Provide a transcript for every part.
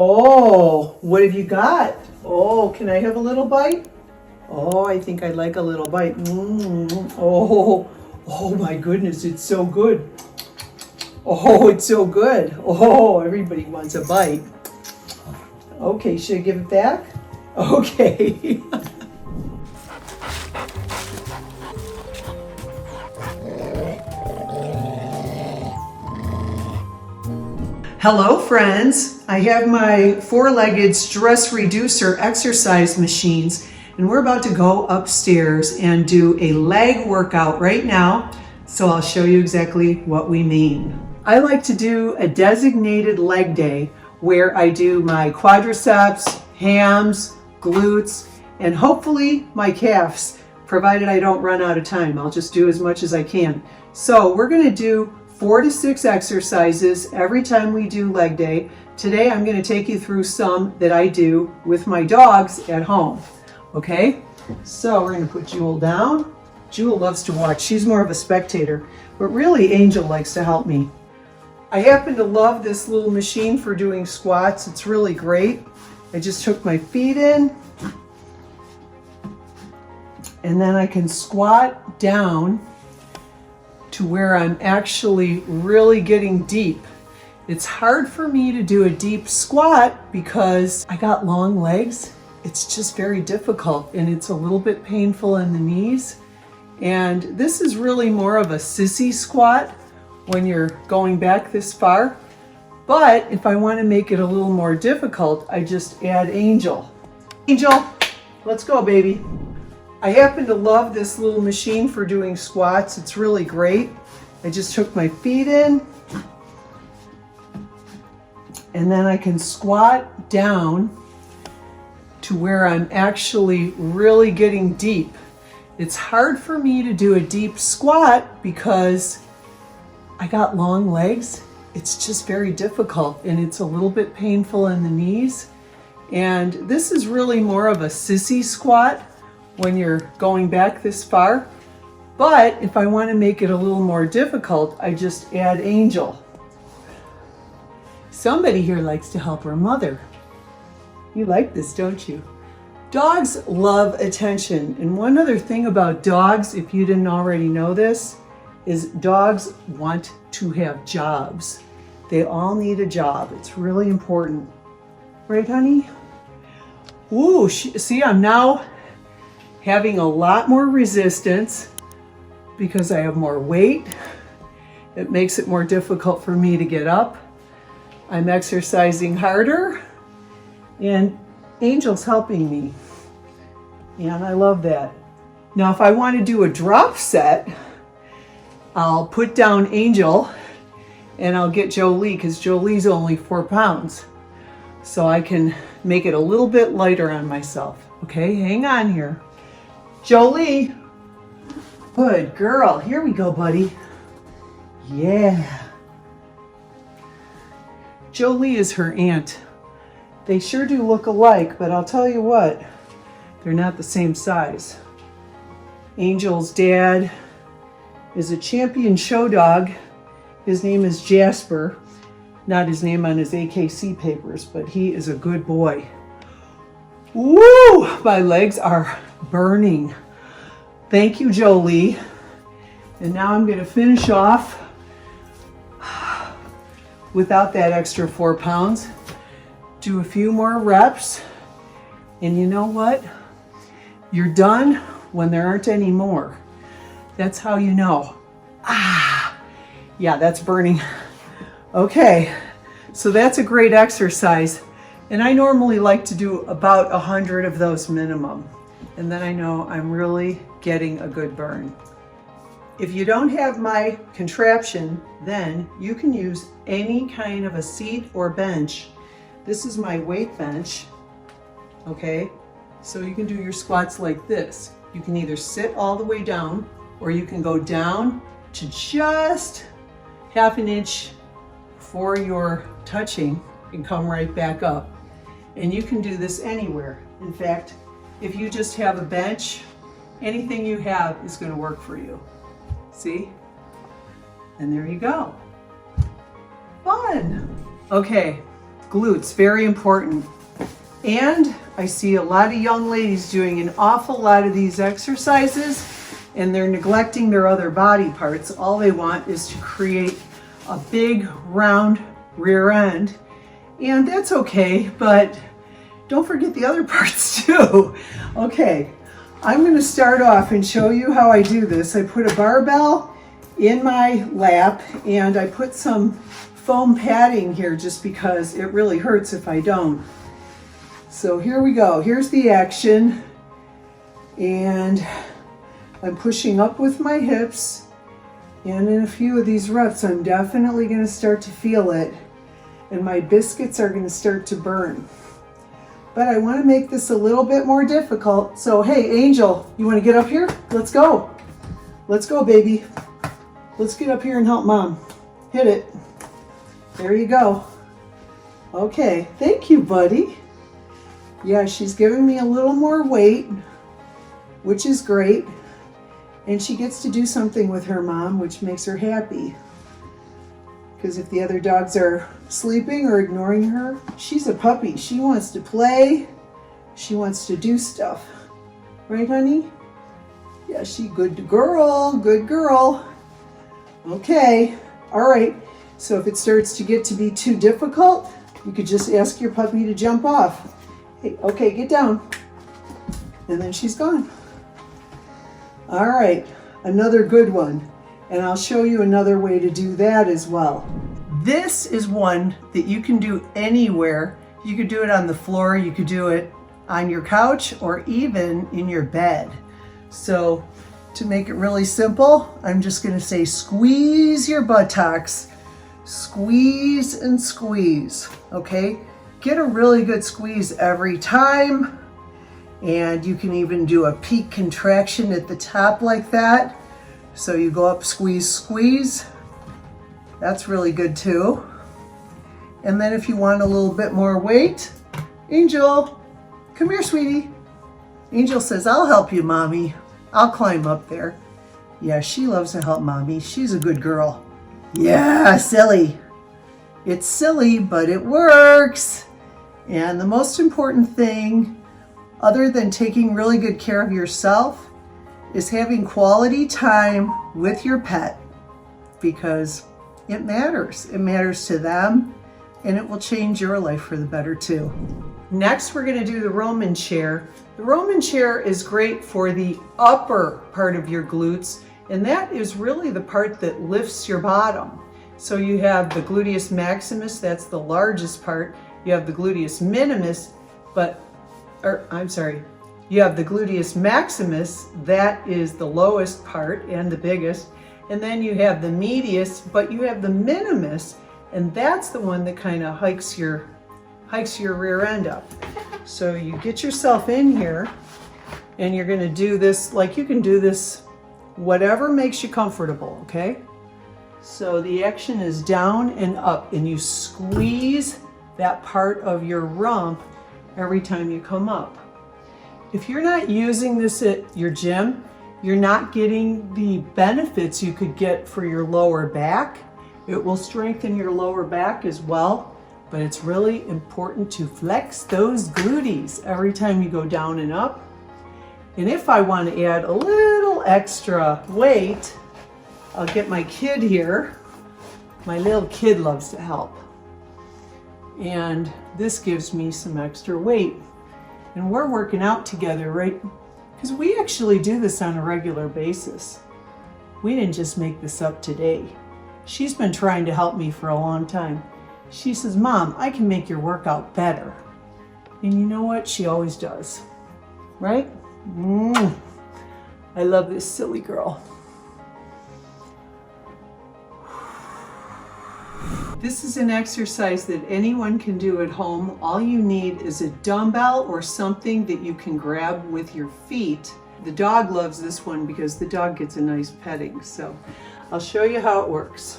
Oh, what have you got? Oh, can I have a little bite? Oh, I think I'd like a little bite. Oh my goodness, it's so good. Oh, it's so good. Oh, everybody wants a bite. Okay, should I give it back? Okay. Hello friends, I have my four-legged stress reducer exercise machines and we're about to go upstairs and do a leg workout right now, so I'll show you exactly what we mean. I like to do a designated leg day where I do my quadriceps, hams, glutes, and hopefully my calves, provided I don't run out of time. I'll just do as much as I can. So we're going to do 4 to 6 exercises every time we do leg day. Today I'm going to take you through some that I do with my dogs at home. Okay, so we're going to put Jewel down. Jewel loves to watch. She's more of a spectator, but really Angel likes to help me. I happen to love this little machine for doing squats. It's really great. I just hook my feet in and then I can squat down to where I'm actually really getting deep. It's hard for me to do a deep squat because I got long legs. It's just very difficult and it's a little bit painful in the knees. And this is really more of a sissy squat when you're going back this far. But if I want to make it a little more difficult, I just add Angel. Angel, let's go, baby. I happen to love this little machine for doing squats. It's really great. I just hook my feet in and then I can squat down to where I'm actually really getting deep. It's hard for me to do a deep squat because I got long legs. It's just very difficult and it's a little bit painful in the knees. And this is really more of a sissy squat when you're going back this far. But if I want to make it a little more difficult, I just add Angel. Somebody here likes to help her mother. You like this, don't you? Dogs love attention. And one other thing about dogs, if you didn't already know this, is dogs want to have jobs. They all need a job. It's really important. Right, honey? Ooh, see, I'm now having a lot more resistance because I have more weight. It makes it more difficult for me to get up. I'm exercising harder and Angel's helping me. And I love that. Now, if I want to do a drop set, I'll put down Angel and I'll get Jolie because Jolie's only 4 pounds. So I can make it a little bit lighter on myself. Okay, hang on here. Jolie, good girl. Here we go, buddy. Yeah. Jolie is her aunt. They sure do look alike, but I'll tell you what, they're not the same size. Angel's dad is a champion show dog. His name is Jasper. Not his name on his AKC papers, but he is a good boy. Woo! My legs are burning. Thank you, Jolie. And now I'm going to finish off without that extra 4 pounds. Do a few more reps. And you know what? You're done when there aren't any more. That's how you know. Yeah, that's burning. Okay, so that's a great exercise. And I normally like to do about 100 of those minimum. And then I know I'm really getting a good burn. If you don't have my contraption, then you can use any kind of a seat or bench. This is my weight bench, okay? So you can do your squats like this. You can either sit all the way down or you can go down to just half an inch before you're touching and come right back up. And you can do this anywhere. In fact, if you just have a bench, anything you have is going to work for you. See? And there you go. Fun. Okay, glutes, very important. And I see a lot of young ladies doing an awful lot of these exercises and they're neglecting their other body parts. All they want is to create a big round rear end. And that's okay, but don't forget the other parts too. Okay, I'm gonna start off and show you how I do this. I put a barbell in my lap and I put some foam padding here just because it really hurts if I don't. So here we go, here's the action. And I'm pushing up with my hips. And in a few of these reps, I'm definitely gonna start to feel it. And my biscuits are gonna start to burn. But I wanna make this a little bit more difficult. So hey, Angel, you wanna get up here? Let's go. Let's go, baby. Let's get up here and help Mom. Hit it. There you go. Okay, thank you, buddy. Yeah, she's giving me a little more weight, which is great. And she gets to do something with her mom, which makes her happy. Because if the other dogs are sleeping or ignoring her, she's a puppy. She wants to play. She wants to do stuff. Right, honey? Yeah, she good girl, good girl. Okay, all right. So if it starts to get to be too difficult, you could just ask your puppy to jump off. Hey, okay, get down. And then she's gone. All right, another good one. And I'll show you another way to do that as well. This is one that you can do anywhere. You could do it on the floor, you could do it on your couch, or even in your bed. So to make it really simple, I'm just gonna say squeeze your buttocks. Squeeze and squeeze, okay? Get a really good squeeze every time. And you can even do a peak contraction at the top like that. So you go up, squeeze, squeeze. That's really good too. And then if you want a little bit more weight, Angel, come here, sweetie. Angel says, I'll help you, Mommy. I'll climb up there. Yeah, she loves to help Mommy. She's a good girl. Yeah, silly. It's silly, but it works. And the most important thing, other than taking really good care of yourself, is having quality time with your pet, because it matters. It matters to them, and it will change your life for the better too. Next, we're gonna do the Roman chair. The Roman chair is great for the upper part of your glutes, and that is really the part that lifts your bottom. So you have the gluteus maximus, that's the largest part. You have the gluteus minimus, you have the gluteus maximus, that is the lowest part and the biggest. And then you have the medius, but you have the minimus, and that's the one that kind of hikes your rear end up. So you get yourself in here, and you're gonna do this, like you can do this whatever makes you comfortable, okay? So the action is down and up, and you squeeze that part of your rump every time you come up. If you're not using this at your gym, you're not getting the benefits you could get for your lower back. It will strengthen your lower back as well, but it's really important to flex those glutes every time you go down and up. And if I want to add a little extra weight, I'll get my kid here. My little kid loves to help. And this gives me some extra weight. And we're working out together, right? Because we actually do this on a regular basis. We didn't just make this up today. She's been trying to help me for a long time. She says, Mom, I can make your workout better. And you know what? She always does, right? I love this silly girl. This is an exercise that anyone can do at home. All you need is a dumbbell or something that you can grab with your feet. The dog loves this one because the dog gets a nice petting. So I'll show you how it works.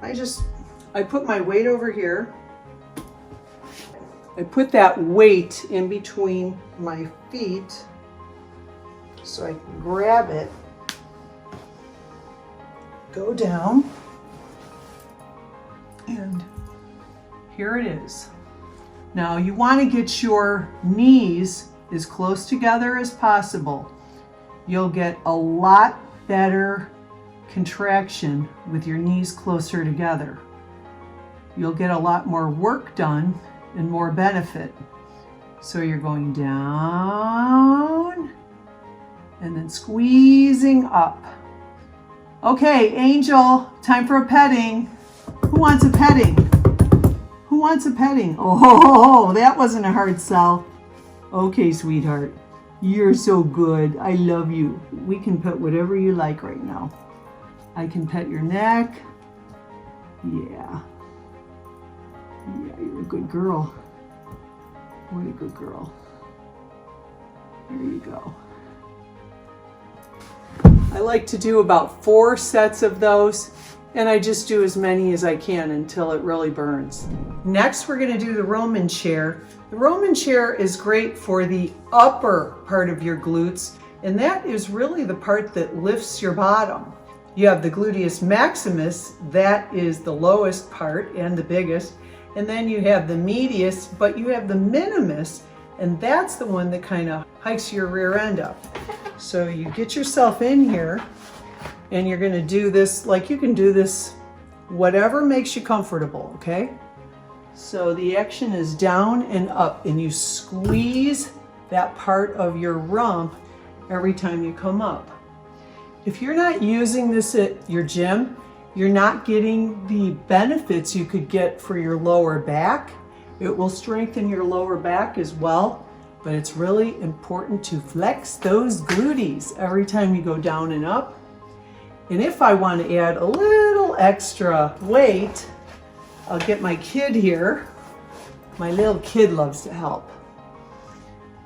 I put my weight over here. I put that weight in between my feet so I can grab it, go down, and Here it is. Now you want to get your knees as close together as possible. You'll get a lot better contraction with your knees closer together. You'll get a lot more work done and more benefit. So you're going down and then squeezing up. Okay, Angel, time for a petting. Who wants a petting? Who wants a petting? Oh, that wasn't a hard sell. Okay, sweetheart. You're so good. I love you. We can pet whatever you like right now. I can pet your neck. Yeah. Yeah, you're a good girl. What a good girl. There you go. I like to do about 4 sets of those, and I just do as many as I can until it really burns. Next, we're going to do the Roman chair. The Roman chair is great for the upper part of your glutes, and that is really the part that lifts your bottom. You have the gluteus maximus, that is the lowest part and the biggest, and then you have the medius, but you have the minimus, and that's the one that kind of hikes your rear end up. So you get yourself in here, and you're going to do this, like you can do this whatever makes you comfortable, okay? So the action is down and up, and you squeeze that part of your rump every time you come up. If you're not using this at your gym, you're not getting the benefits you could get for your lower back. It will strengthen your lower back as well, but it's really important to flex those glutees every time you go down and up. And if I want to add a little extra weight, I'll get my kid here. My little kid loves to help.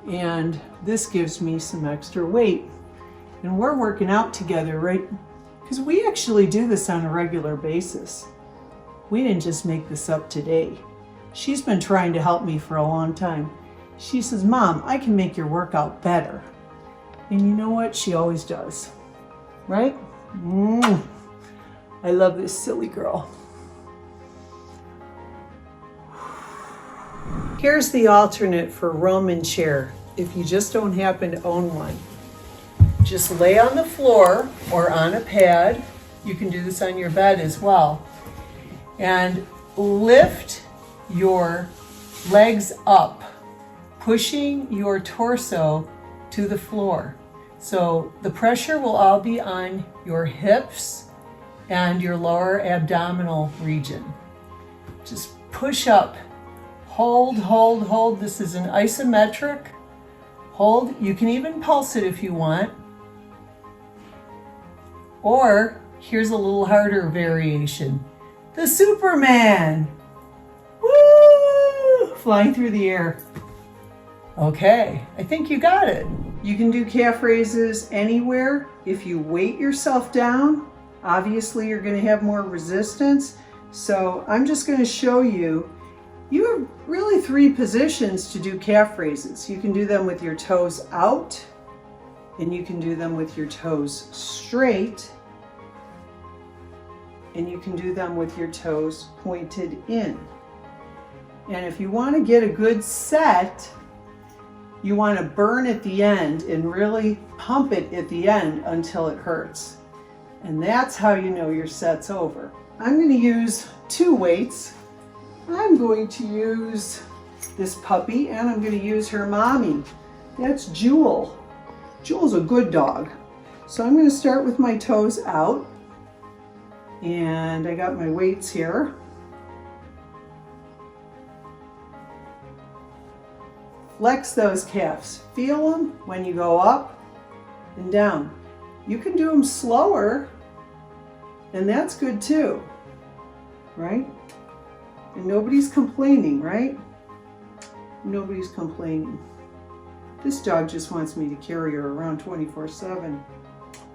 And this gives me some extra weight. And we're working out together, right? Because we actually do this on a regular basis. We didn't just make this up today. She's been trying to help me for a long time. She says, Mom, I can make your workout better. And you know what? She always does, right? I love this silly girl. Here's the alternate for Roman chair if you just don't happen to own one. Just lay on the floor or on a pad. You can do this on your bed as well. And lift your legs up, pushing your torso to the floor. So the pressure will all be on your hips and your lower abdominal region. Just push up. Hold, hold, hold. This is an isometric. Hold. You can even pulse it if you want. Or here's a little harder variation. The Superman. Woo! Flying through the air. Okay, I think you got it. You can do calf raises anywhere. If you weight yourself down, obviously you're going to have more resistance. So I'm just going to show you. You have really 3 positions to do calf raises. You can do them with your toes out, and you can do them with your toes straight, and you can do them with your toes pointed in. And if you want to get a good set, you want to burn at the end and really pump it at the end until it hurts. And that's how you know your set's over. I'm going to use 2 weights. I'm going to use this puppy, and I'm going to use her mommy. That's Jewel. Jewel's a good dog. So I'm going to start with my toes out. And I got my weights here. Flex those calves. Feel them when you go up and down. You can do them slower, and that's good too, right? And nobody's complaining, right? Nobody's complaining. This dog just wants me to carry her around 24/7.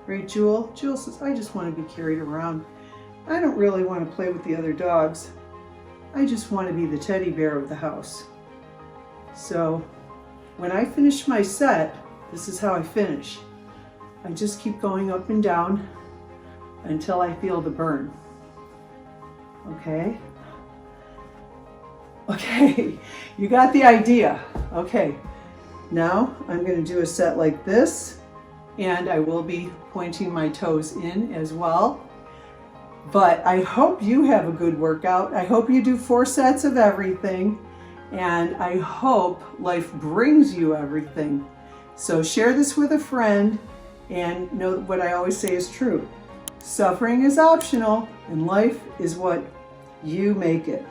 Right, Jewel? Jewel says, I just want to be carried around. I don't really want to play with the other dogs. I just want to be the teddy bear of the house. So when I finish my set, this is how I finish. I just keep going up and down until I feel the burn. Okay? Okay, you got the idea. Okay, now I'm going to do a set like this, and I will be pointing my toes in as well. But I hope you have a good workout. I hope you do 4 sets of everything, and I hope life brings you everything. So share this with a friend, and know what I always say is true. Suffering is optional, and life is what you make it.